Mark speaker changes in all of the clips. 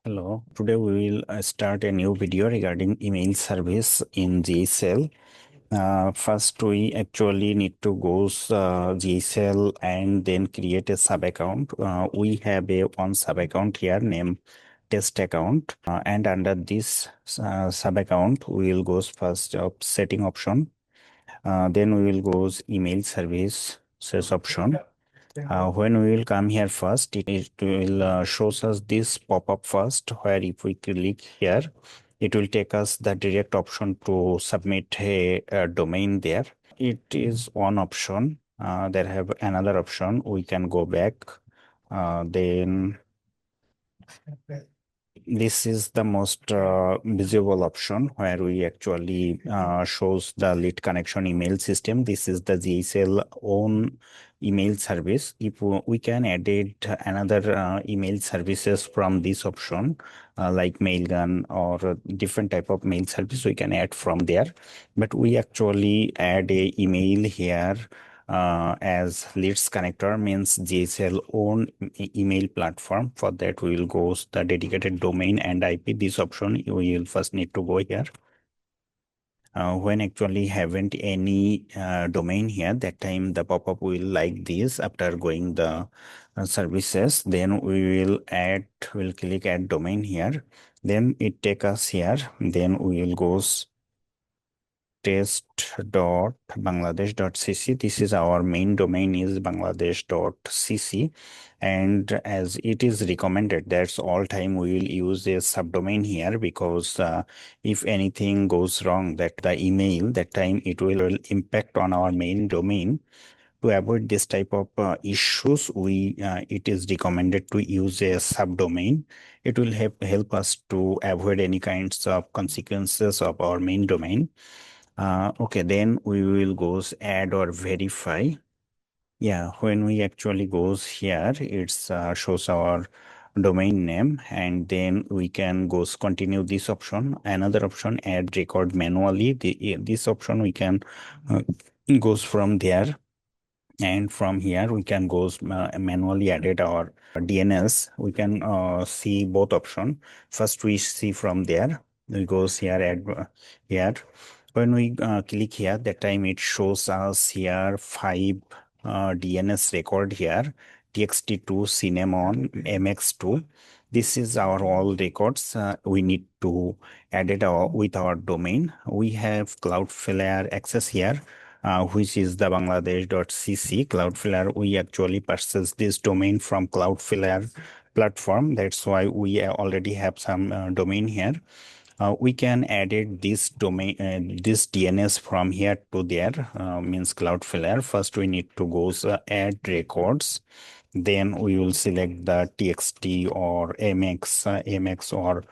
Speaker 1: Hello, today we will start a new video regarding email service in GHL. First, we actually need to go GHL and then create a sub account. We have a one sub account here named test account, and under this sub account, we will go first of setting option. Then we will go email service search option. When we will come here first, it will shows us this pop-up first, where if we click here, it will take us the direct option to submit a domain there. It is one option. There have another option. We can go back. Then this is the most visible option where we actually shows the lead connection email system. This is the GHL own email service. If we can edit another email services from this option, like Mailgun or different type of mail service, we can add from there. But we actually add a email here as LeadConnector means GHL own email platform. For that, we will go the dedicated domain and IP. This option we will first need to go here. When actually haven't any domain here, that time the pop-up will like this. After going the services, then we will we'll click add domain here. Then it take us here. Then we will go test.bangladesh.cc. This is our main domain is bangladesh.cc, and as it is recommended, that's all time we will use a subdomain here, because if anything goes wrong, that the email that time it will impact on our main domain. To avoid this type of issues, we it is recommended to use a subdomain. It will help us to avoid any kinds of consequences of our main domain. Okay, then we will go add or verify. Yeah, when we actually goes here, it's shows our domain name, and then we can go continue this option. Another option, add record manually. This option we can goes from there, and from here we can go manually edit our DNS. We can see both option. First we see from there. We goes here add here. When we click here, that time it shows us here five DNS record here. TXT2, Cinnamon, MX2. This is our all records. We need to add it with our domain. We have Cloudflare access here, which is the Bangladesh.cc. Cloudflare, we actually purchased this domain from Cloudflare platform. That's why we already have some domain here. We can edit this domain, this DNS from here to there, means Cloudflare. First, we need to go add records. Then we will select the TXT or MX or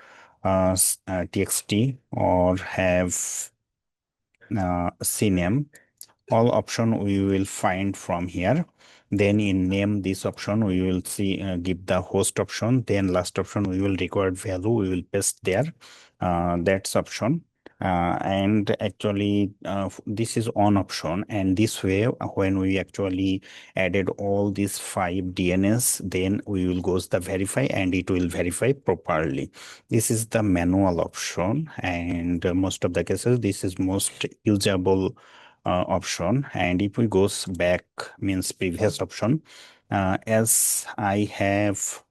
Speaker 1: TXT, or have CNAME. All option we will find from here. Then in name this option we will see give the host option. Then last option we will required value we will paste there. That's option. And actually this is on option, and this way when we actually added all these five DNS, then we will go to the verify and it will verify properly. This is the manual option, and most of the cases this is most usable option. And if we goes back means previous option, as I have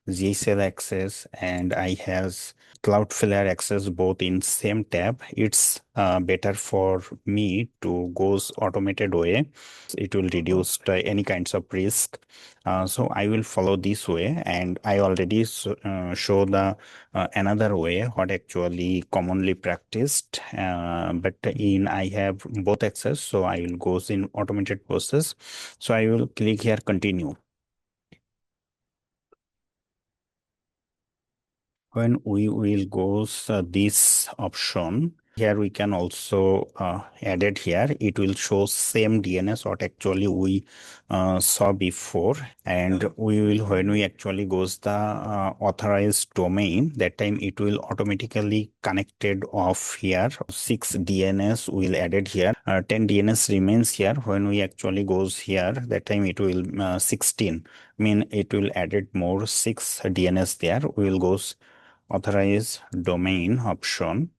Speaker 1: GHL access and I have Cloudflare access both in same tab, it's better for me to goes automated way. It will reduce any kinds of risk. So I will follow this way, and I already show the another way what actually commonly practiced. But in I have both access, so I will goes in automated process. So I will click here continue. When we will go this option here, we can also add it here. It will show same DNS what actually we saw before. And we will, when we actually goes the authorized domain, that time it will automatically connected off here. 6 DNS will added here. 10 DNS remains here. When we actually goes here, that time it will 16 mean it will added more 6 DNS there. We will goes authorize domain option,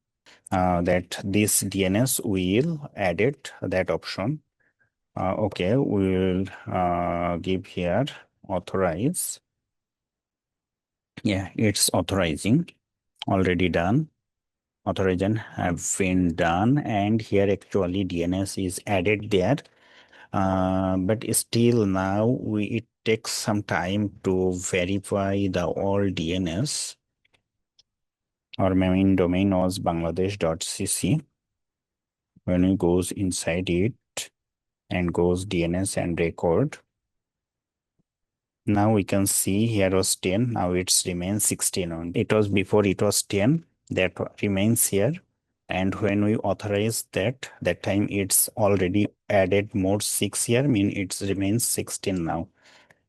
Speaker 1: that this DNS will edit that option. Okay, we'll give here authorize. Yeah, it's authorizing, already done. Authorization have been done, and here actually DNS is added there. But still now it takes some time to verify the all DNS. Our main domain was bangladesh.cc. When we goes inside it and goes DNS and record, now we can see here was 10, now it's remains 16 on. It was before, it was 10, that remains here. And when we authorize that time it's already added more 6 here, mean it remains 16 now.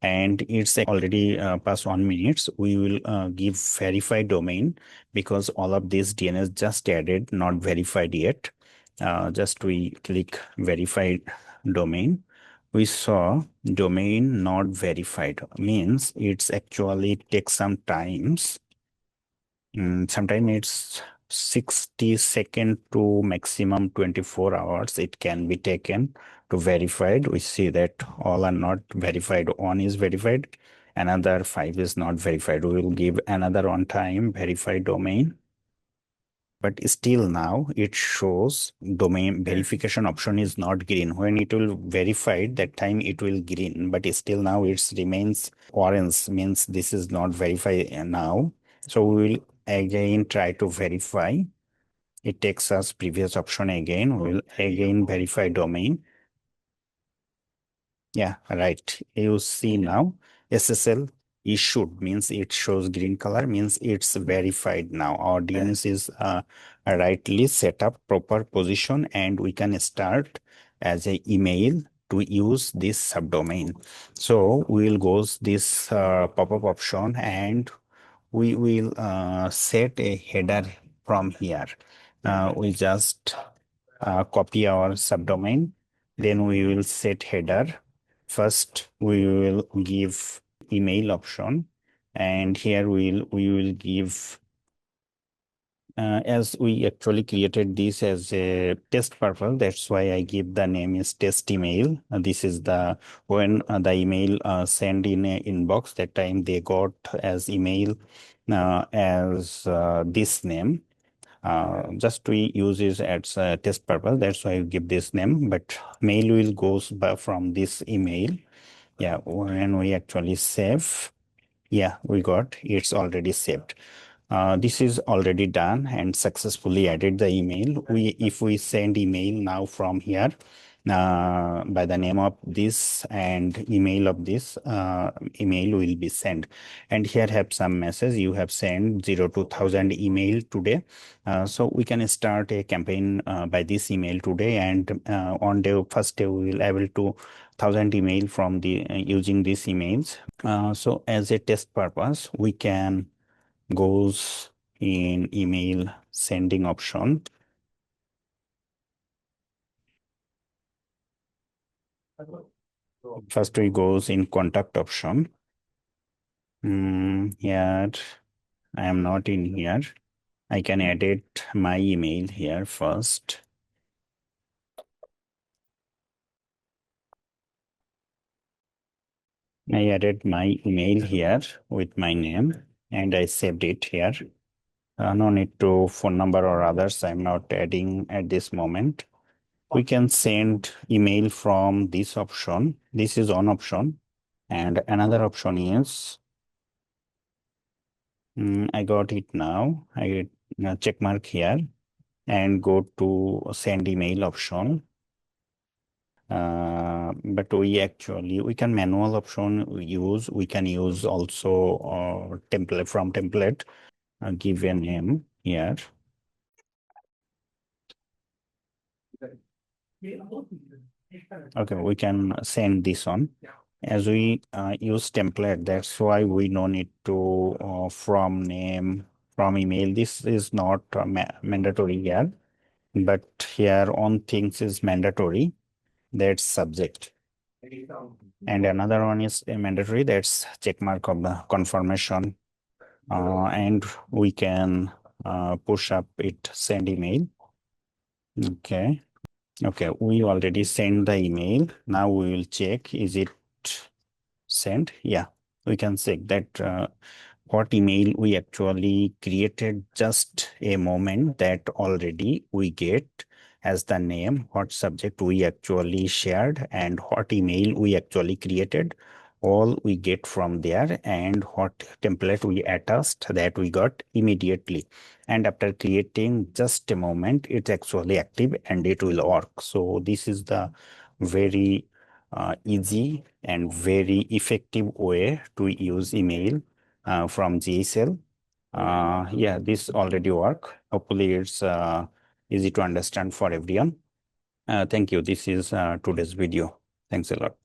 Speaker 1: And it's already past 1 minute. We will give verified domain because all of this DNS just added, not verified yet. Just we click verified domain. We saw domain not verified, means it's actually takes some times. Sometimes it's 60 seconds to maximum 24 hours it can be taken to verified. We see that all are not verified. One is verified, another 5 is not verified. We will give another on time verified domain. But still now it shows domain verification option is not green. When it will verify, that time it will green, but still now it remains orange, means this is not verified now. So we will again try to verify. It takes us previous option again. We will again verify domain. Yeah, right. You see now SSL issued, means it shows green color, means it's verified now. Our DNS is rightly set up proper position, and we can start as a email to use this subdomain. So we will go this pop-up option, and we will set a header from here. We just copy our subdomain, then we will set header. First, we will give email option, and here we will give, as we actually created this as a test purpose, that's why I give the name is test email. This is the when the email sent in a inbox, that time they got as email as this name. Just we use it as a test purpose. That's why I give this name, but mail will goes by from this email. Yeah, when we actually save, yeah, we got it's already saved. This is already done and successfully added the email. If we send email now from here, by the name of this and email of this, email will be sent. And here have some message, you have sent 0 to 1000 email today. So we can start a campaign by this email today, and on the first day we will able to 1000 email from the using these emails. So as a test purpose, we can goes in email sending option. First we goes in contact option. Here I am not in here. I can edit my email here first. I added my email here with my name, and I saved it here. No need to phone number or others. I'm not adding at this moment. We can send email from this option. This is one option. And another option is, I got it now. I check mark here and go to send email option. But we can manual option use. We can use also template from template, give a name here. Okay, we can send this on. As we use template, that's why we no need to from name, from email. This is not mandatory here, but here on things is mandatory. That's subject. And another one is a mandatory, that's check mark of the confirmation. and we can push up it send email. Okay. Okay, we already sent the email. Now we will check, is it sent? Yeah, we can check that what email we actually created just a moment, that already we get as the name, what subject we actually shared, and what email we actually created. All we get from there, and what template we attached, that we got immediately. And after creating just a moment, it's actually active and it will work. So this is the very easy and very effective way to use email from GHL. Yeah, this already work. Hopefully it's easy to understand for everyone. Thank you. This is today's video. Thanks a lot.